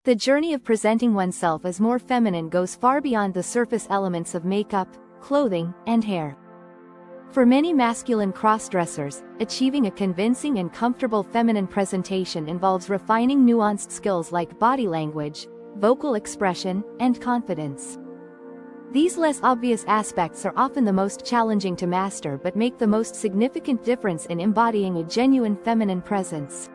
The journey of presenting oneself as more feminine goes far beyond the surface elements of makeup, clothing, and hair. For many masculine cross-dressers, achieving a convincing and comfortable feminine presentation involves refining nuanced skills like body language, vocal expression, and confidence. These less obvious aspects are often the most challenging to master but make the most significant difference in embodying a genuine feminine presence.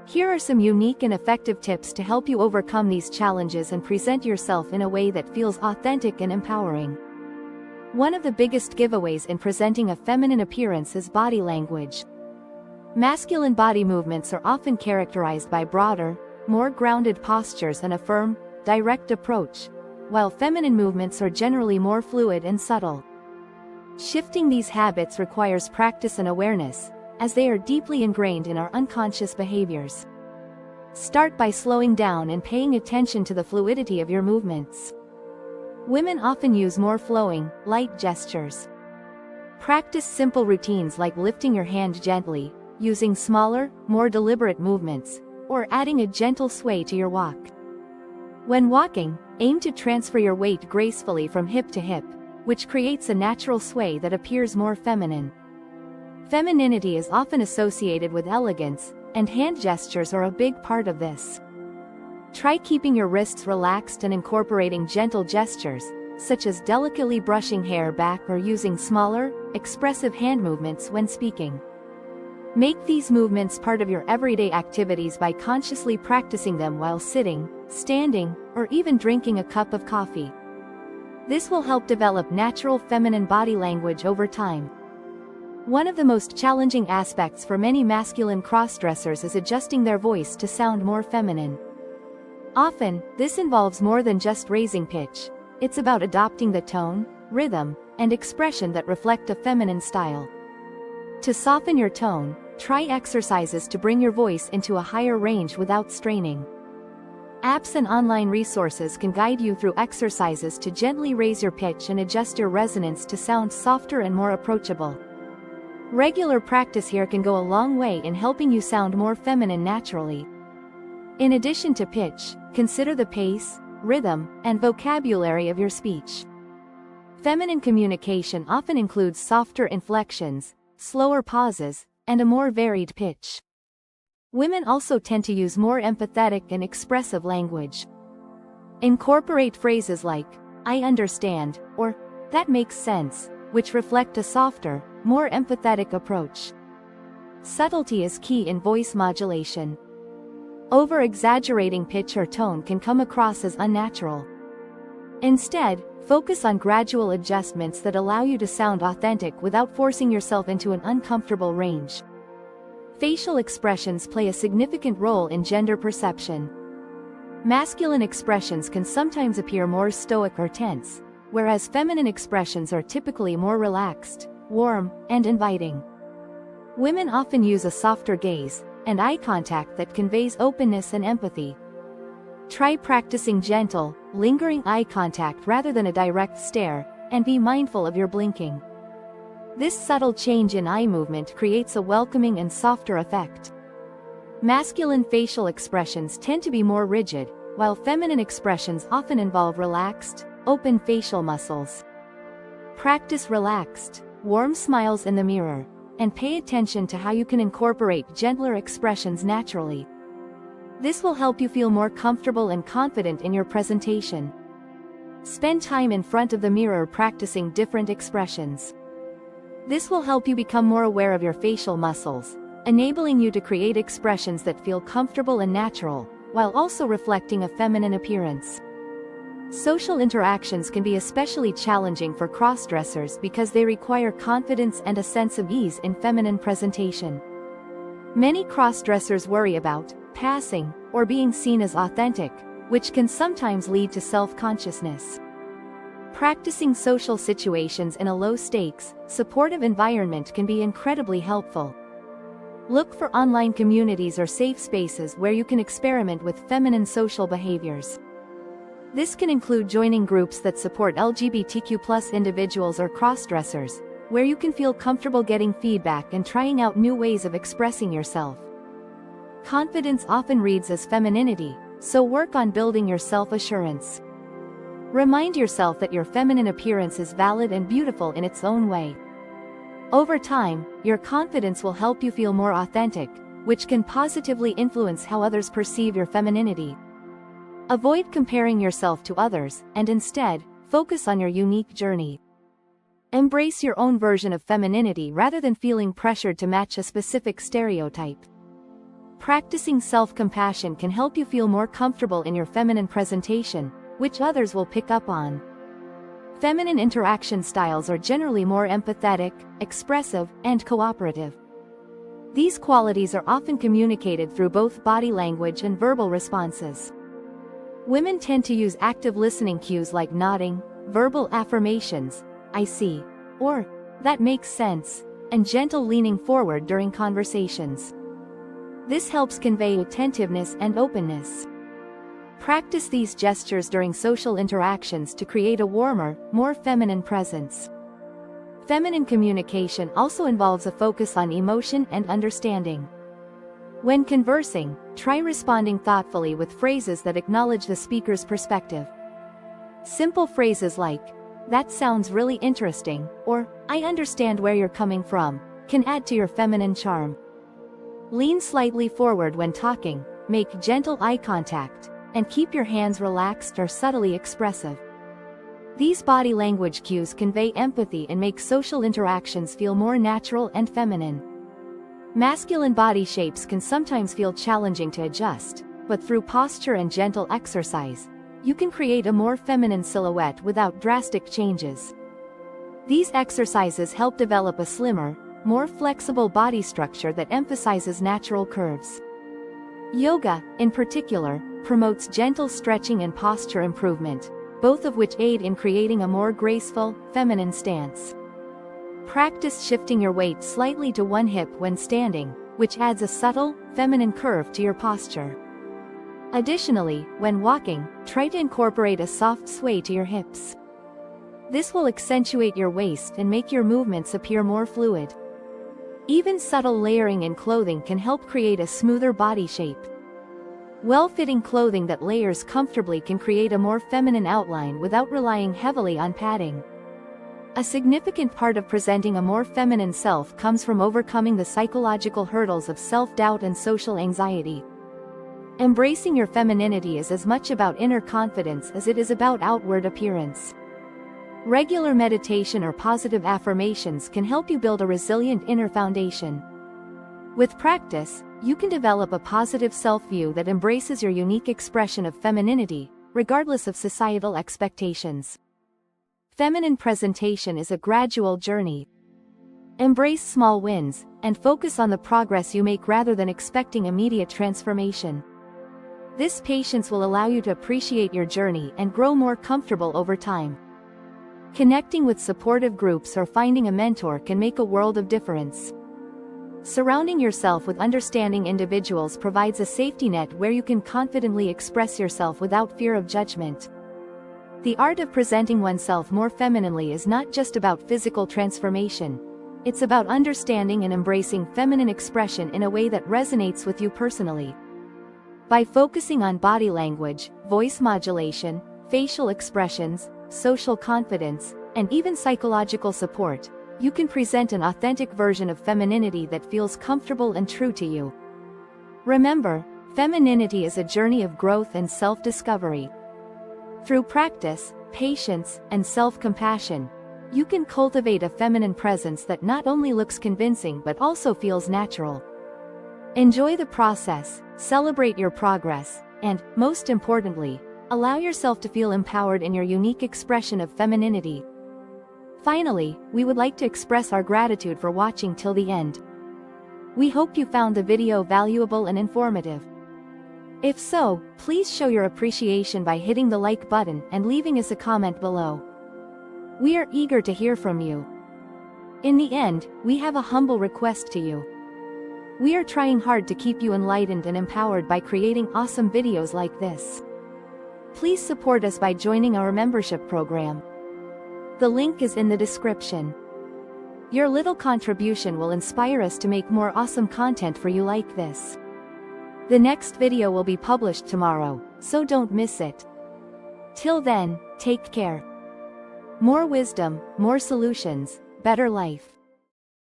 Here are some unique and effective tips to help you overcome these challenges and present yourself in a way that feels authentic and empowering. One of the biggest giveaways in presenting a feminine appearance is body language. Masculine body movements are often characterized by broader, more grounded postures and a firm, direct approach, while feminine movements are generally more fluid and subtle. Shifting these habits requires practice and awareness, as they are deeply ingrained in our unconscious behaviors. Start by slowing down and paying attention to the fluidity of your movements. Women often use more flowing, light gestures. Practice simple routines like lifting your hand gently, using smaller, more deliberate movements, or adding a gentle sway to your walk. When walking, aim to transfer your weight gracefully from hip to hip, which creates a natural sway that appears more feminine. Femininity is often associated with elegance, and hand gestures are a big part of this. Try keeping your wrists relaxed and incorporating gentle gestures, such as delicately brushing hair back or using smaller, expressive hand movements when speaking. Make these movements part of your everyday activities by consciously practicing them while sitting, standing, or even drinking a cup of coffee. This will help develop natural feminine body language over time. One of the most challenging aspects for many masculine crossdressers is adjusting their voice to sound more feminine. Often, this involves more than just raising pitch. It's about adopting the tone, rhythm, and expression that reflect a feminine style. To soften your tone, try exercises to bring your voice into a higher range without straining. Apps and online resources can guide you through exercises to gently raise your pitch and adjust your resonance to sound softer and more approachable. Regular practice here can go a long way in helping you sound more feminine naturally. In addition to pitch, consider the pace, rhythm, and vocabulary of your speech. Feminine communication often includes softer inflections, slower pauses, and a more varied pitch. Women also tend to use more empathetic and expressive language. Incorporate phrases like, "I understand," or "that makes sense," which reflect a softer, more empathetic approach. Subtlety is key in voice modulation. Over-exaggerating pitch or tone can come across as unnatural. Instead, focus on gradual adjustments that allow you to sound authentic without forcing yourself into an uncomfortable range. Facial expressions play a significant role in gender perception. Masculine expressions can sometimes appear more stoic or tense, whereas feminine expressions are typically more relaxed, warm, and inviting. Women often use a softer gaze and eye contact that conveys openness and empathy. Try practicing gentle, lingering eye contact rather than a direct stare, and be mindful of your blinking. This subtle change in eye movement creates a welcoming and softer effect. Masculine facial expressions tend to be more rigid, while feminine expressions often involve relaxed, open facial muscles. Practice relaxed, warm smiles in the mirror, and pay attention to how you can incorporate gentler expressions naturally. This will help you feel more comfortable and confident in your presentation. Spend time in front of the mirror practicing different expressions. This will help you become more aware of your facial muscles, enabling you to create expressions that feel comfortable and natural, while also reflecting a feminine appearance. Social interactions can be especially challenging for crossdressers because they require confidence and a sense of ease in feminine presentation. Many crossdressers worry about passing or being seen as authentic, which can sometimes lead to self-consciousness. Practicing social situations in a low-stakes, supportive environment can be incredibly helpful. Look for online communities or safe spaces where you can experiment with feminine social behaviors. This can include joining groups that support LGBTQ+ individuals or crossdressers, where you can feel comfortable getting feedback and trying out new ways of expressing yourself. Confidence often reads as femininity, so work on building your self-assurance. Remind yourself that your feminine appearance is valid and beautiful in its own way. Over time, your confidence will help you feel more authentic, which can positively influence how others perceive your femininity. Avoid comparing yourself to others, and instead, focus on your unique journey. Embrace your own version of femininity rather than feeling pressured to match a specific stereotype. Practicing self-compassion can help you feel more comfortable in your feminine presentation, which others will pick up on. Feminine interaction styles are generally more empathetic, expressive, and cooperative. These qualities are often communicated through both body language and verbal responses. Women tend to use active listening cues like nodding, verbal affirmations, "I see," or "that makes sense," and gentle leaning forward during conversations. This helps convey attentiveness and openness. Practice these gestures during social interactions to create a warmer, more feminine presence. Feminine communication also involves a focus on emotion and understanding. When conversing, try responding thoughtfully with phrases that acknowledge the speaker's perspective. Simple phrases like, "That sounds really interesting," or "I understand where you're coming from," can add to your feminine charm. Lean slightly forward when talking, make gentle eye contact, and keep your hands relaxed or subtly expressive. These body language cues convey empathy and make social interactions feel more natural and feminine. Masculine body shapes can sometimes feel challenging to adjust, but through posture and gentle exercise, you can create a more feminine silhouette without drastic changes. These exercises help develop a slimmer, more flexible body structure that emphasizes natural curves. Yoga, in particular, promotes gentle stretching and posture improvement, both of which aid in creating a more graceful, feminine stance. Practice shifting your weight slightly to one hip when standing, which adds a subtle, feminine curve to your posture. Additionally, when walking, try to incorporate a soft sway to your hips. This will accentuate your waist and make your movements appear more fluid. Even subtle layering in clothing can help create a smoother body shape. Well-fitting clothing that layers comfortably can create a more feminine outline without relying heavily on padding. A significant part of presenting a more feminine self comes from overcoming the psychological hurdles of self-doubt and social anxiety. Embracing your femininity is as much about inner confidence as it is about outward appearance. Regular meditation or positive affirmations can help you build a resilient inner foundation. With practice, you can develop a positive self-view that embraces your unique expression of femininity, regardless of societal expectations. Feminine presentation is a gradual journey. Embrace small wins, and focus on the progress you make rather than expecting immediate transformation. This patience will allow you to appreciate your journey and grow more comfortable over time. Connecting with supportive groups or finding a mentor can make a world of difference. Surrounding yourself with understanding individuals provides a safety net where you can confidently express yourself without fear of judgment. The art of presenting oneself more femininely is not just about physical transformation. It's about understanding and embracing feminine expression in a way that resonates with you personally. By focusing on body language, voice modulation, facial expressions, social confidence, and even psychological support, you can present an authentic version of femininity that feels comfortable and true to you. Remember, femininity is a journey of growth and self-discovery. Through practice, patience, and self-compassion, you can cultivate a feminine presence that not only looks convincing but also feels natural. Enjoy the process, celebrate your progress, and, most importantly, allow yourself to feel empowered in your unique expression of femininity. Finally, we would like to express our gratitude for watching till the end. We hope you found the video valuable and informative. If so, please show your appreciation by hitting the like button and leaving us a comment below. We are eager to hear from you. In the end, we have a humble request to you. We are trying hard to keep you enlightened and empowered by creating awesome videos like this. Please support us by joining our membership program. The link is in the description. Your little contribution will inspire us to make more awesome content for you like this. The next video will be published tomorrow, so don't miss it. Till then, take care. More wisdom, more solutions, better life.